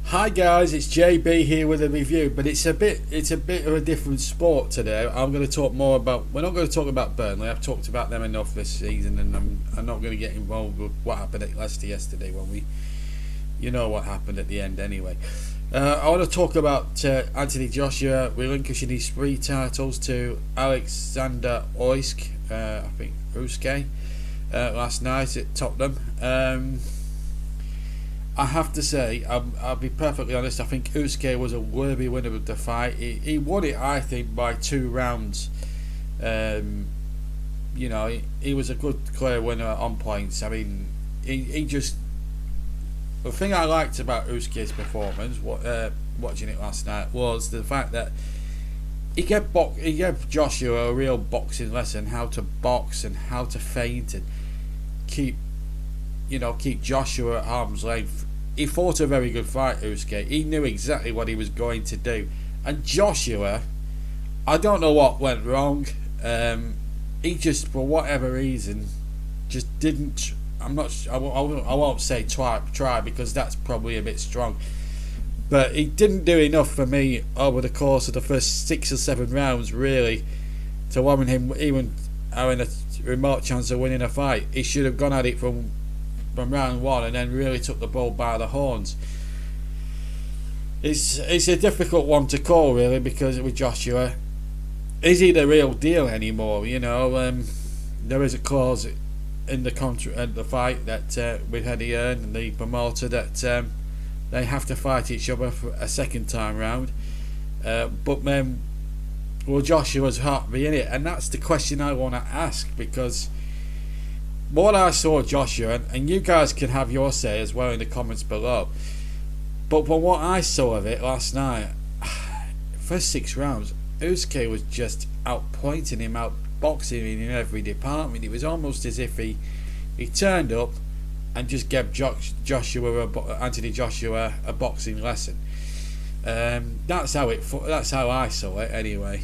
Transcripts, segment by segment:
Hi guys, it's JB here with a review, but it's a bit of a different sport today. I'm going to talk more about. We're not going to talk about Burnley. I've talked about them enough this season, and I'm not going to get involved with what happened at Leicester yesterday when you know what happened at the end anyway. I want to talk about Anthony Joshua relinquishing his three titles to Alexander Usyk, I think Usyk, last night at Tottenham. I have to say, I'll be perfectly honest, I think Usyk was a worthy winner of the fight. He won it, I think, by 2 rounds. He was a good, clear winner on points. I mean, he just... The thing I liked about Usyk's performance, watching it last night, was the fact that he gave Joshua a real boxing lesson, how to box and how to feint and keep Joshua at arm's length. He fought a very good fight, Usyk. He knew exactly what he was going to do. And Joshua, I don't know what went wrong. He just, for whatever reason, just didn't. I won't say try because that's probably a bit strong. But he didn't do enough for me over the course of the first 6 or 7 rounds, really, to warrant him even having a remote chance of winning a fight. He should have gone at it from round one and then really took the bull by the horns. It's a difficult one to call, really, because with Joshua, is he the real deal anymore? There is a clause in the contract at the fight that with Eddie Hearn and the promoter that they have to fight each other for a second time round. But then, will Joshua's heart be in it? And that's the question I want to ask, because what I saw Joshua, and you guys can have your say as well in the comments below, but from what I saw of it last night, first 6 rounds, Usyk was just outpointing him, outboxing him in every department. It was almost as if he turned up and just gave Anthony Joshua a boxing lesson. That's how I saw it anyway.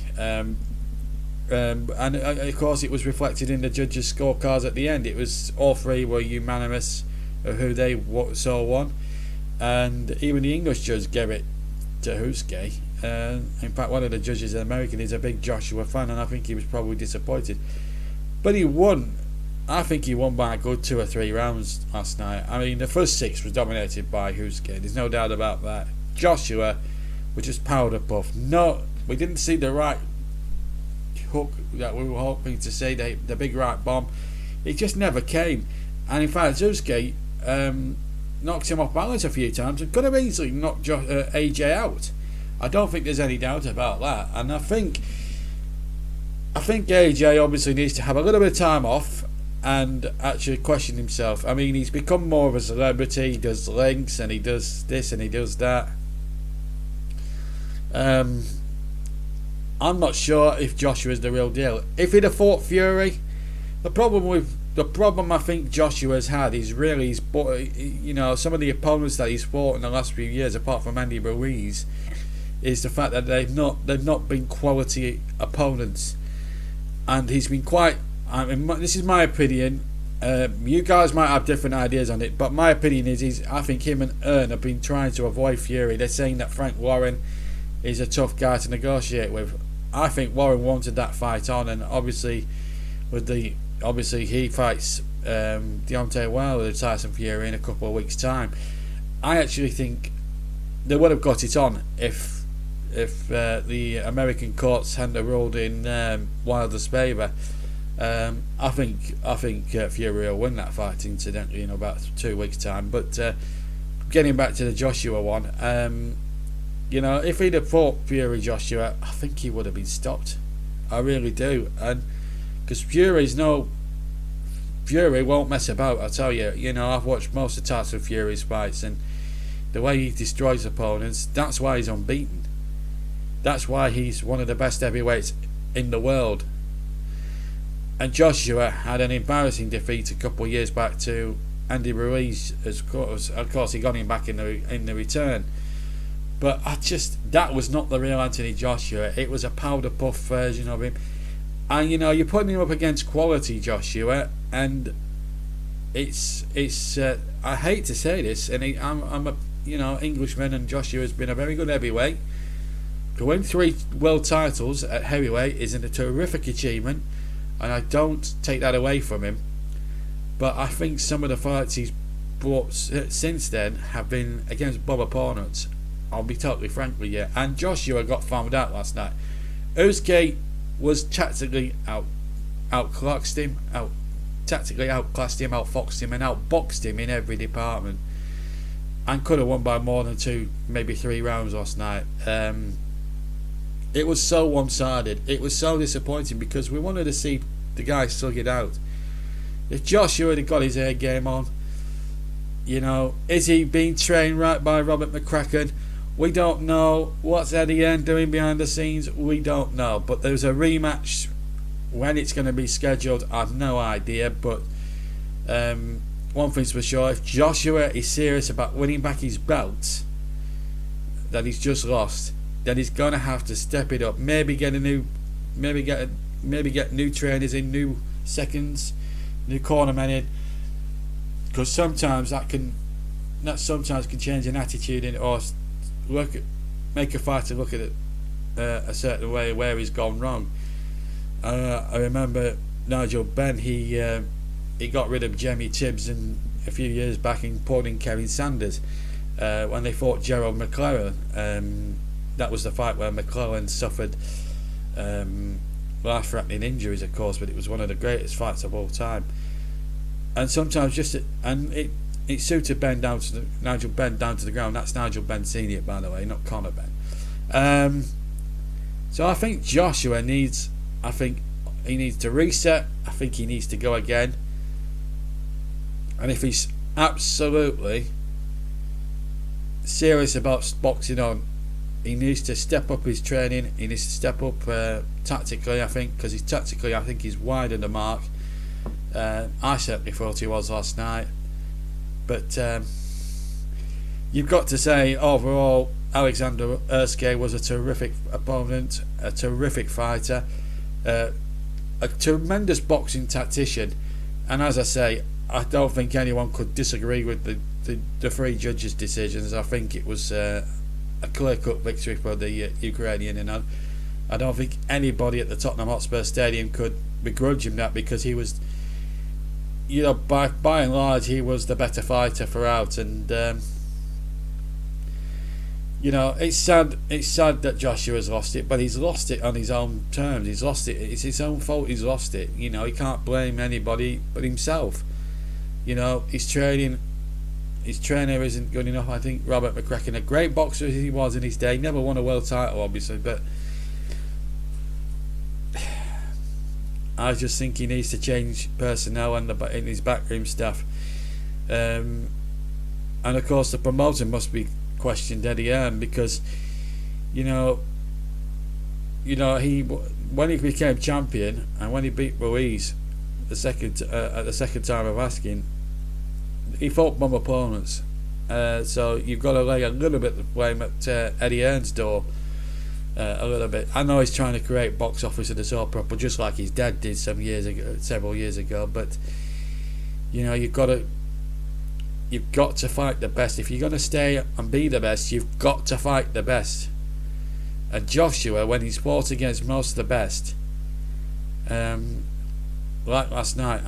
And of course, it was reflected in the judges' scorecards at the end. It was all three were unanimous of who they saw won, and even the English judge gave it to Usyk. In fact, one of the judges, an American, is a big Joshua fan, and I think he was probably disappointed. But he won. I think he won by a good 2 or 3 rounds last night. I mean, the first 6 was dominated by Usyk. There's no doubt about that. Joshua was just powder puff. No, we didn't see the right hook that we were hoping to see, the big right bomb. It just never came. And in fact, Usyk knocked him off balance a few times and could have easily knocked AJ out. I don't think there's any doubt about that. And I think AJ obviously needs to have a little bit of time off and actually question himself. I mean, he's become more of a celebrity. He does links and he does this and he does that. I'm not sure if Joshua's the real deal. If he'd have fought Fury, the problem I think Joshua's had is really some of the opponents that he's fought in the last few years, apart from Andy Ruiz, is the fact that they've not been quality opponents, and he's been quite. I mean, this is my opinion. You guys might have different ideas on it, but my opinion is I think him and Hearn have been trying to avoid Fury. They're saying that Frank Warren is a tough guy to negotiate with. I think Warren wanted that fight on, and obviously he fights Deontay Wilder with Tyson Fury in a couple of weeks' time. I actually think they would have got it on if the American courts hadn't ruled in Wilder's favour. I think Fury will win that fight, incidentally, in about 2 weeks' time. But getting back to the Joshua one, if he'd have fought Fury Joshua, I think he would have been stopped. I really do, and because Fury won't mess about. I tell you, I've watched most of Tyson Fury's fights, and the way he destroys opponents, that's why he's unbeaten. That's why he's one of the best heavyweights in the world. And Joshua had an embarrassing defeat a couple of years back to Andy Ruiz. Of course, he got him back in the return. But that was not the real Anthony Joshua. It was a powder puff version of him. And you're putting him up against quality Joshua, and it's I hate to say this, and Englishman, and Joshua has been a very good heavyweight. To win 3 world titles at heavyweight is a terrific achievement, and I don't take that away from him. But I think some of the fights he's brought since then have been against Bob opponents. I'll be totally frank with you. And Joshua got found out last night. Usyk was tactically outclassed him, outfoxed him, and outboxed him in every department, and could have won by more than 2, maybe 3 rounds last night. It was so one-sided. It was so disappointing because we wanted to see the guy slug it out. If Joshua had got his A game on, is he being trained right by Robert McCracken? We don't know. What's Eddie Hearn doing behind the scenes? We don't know. But there's a rematch. When it's going to be scheduled, I've no idea. But one thing's for sure: if Joshua is serious about winning back his belt that he's just lost, then he's going to have to step it up. Maybe get new trainers in, new seconds, new cornermen in, because sometimes that can change an attitude in, or make a fighter look at it a certain way where he's gone wrong. I remember Nigel Benn. He got rid of Jemmy Tibbs a few years back and pulled in Kevin Sanders when they fought Gerald McClellan. That was the fight where McClellan suffered life-threatening injuries, of course, but it was one of the greatest fights of all time. And sometimes it suited Nigel Benn down to the ground. That's Nigel Benn Senior, by the way, not Conor Benn. So I think Joshua needs to reset. I think he needs to go again. And if he's absolutely serious about boxing on, he needs to step up his training. He needs to step up tactically, I think, because I think he's wide of the mark. I certainly thought he was last night. But you've got to say, overall, Alexander Usyk was a terrific opponent, a terrific fighter, a tremendous boxing tactician. And as I say, I don't think anyone could disagree with the 3 judges' decisions. I think it was a clear-cut victory for the Ukrainian, and I don't think anybody at the Tottenham Hotspur Stadium could begrudge him that, because he was, by and large, he was the better fighter throughout. And it's sad that Joshua's lost it, but he's lost it on his own terms. He's lost it. It's his own fault. He's lost it. He can't blame anybody but himself. His trainer isn't good enough. I think Robert McCracken, a great boxer as he was in his day, never won a world title, obviously, but I just think he needs to change personnel and in his backroom staff. And of course, the promoter must be questioned, Eddie Hearn, because he when he became champion and when he beat Ruiz at the second time of asking, he fought bomb opponents. So you've got to lay a little bit of blame at Eddie Hearn's door. A little bit. I know he's trying to create box office of the soap opera, just like his dad did several years ago. But you've got to fight the best. If you're going to stay and be the best, you've got to fight the best. And Joshua, when he's fought against most of the best, like last night,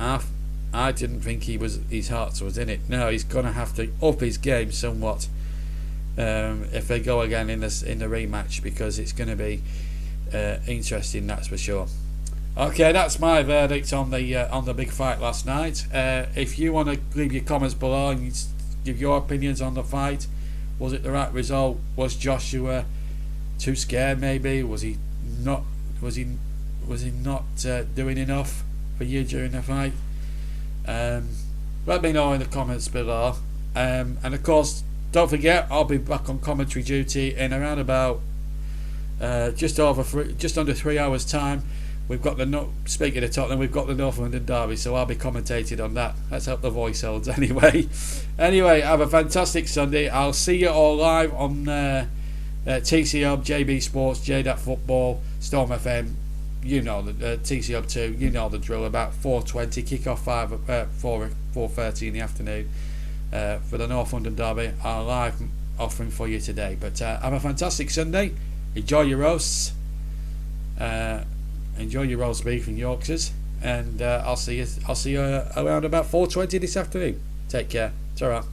I didn't think his heart was in it. No, he's going to have to up his game somewhat if they go again in the rematch, because it's going to be interesting, that's for sure. Okay, that's my verdict on the big fight last night. If you want to leave your comments below and give your opinions on the fight, was it the right result? Was Joshua too scared? Maybe was he not? Was he not doing enough for you during the fight? Let me know in the comments below. And of course, don't forget, I'll be back on commentary duty in around about just under 3 hours time. We've got speaking of Tottenham, we've got the North London derby, so I'll be commentating on that. Let's hope the voice holds anyway. Anyway, have a fantastic Sunday. I'll see you all live on TC Hub, JB Sports, JDAT Football, Storm FM. The TC Hub 2. You know the drill. About 4:20, kick off 4:30 in the afternoon for the North London derby. Our live offering for you today. But have a fantastic Sunday. Enjoy your roasts. Enjoy your roast beef and Yorkshires, and I'll see you around about 4:20 this afternoon. Take care. Ta-ra.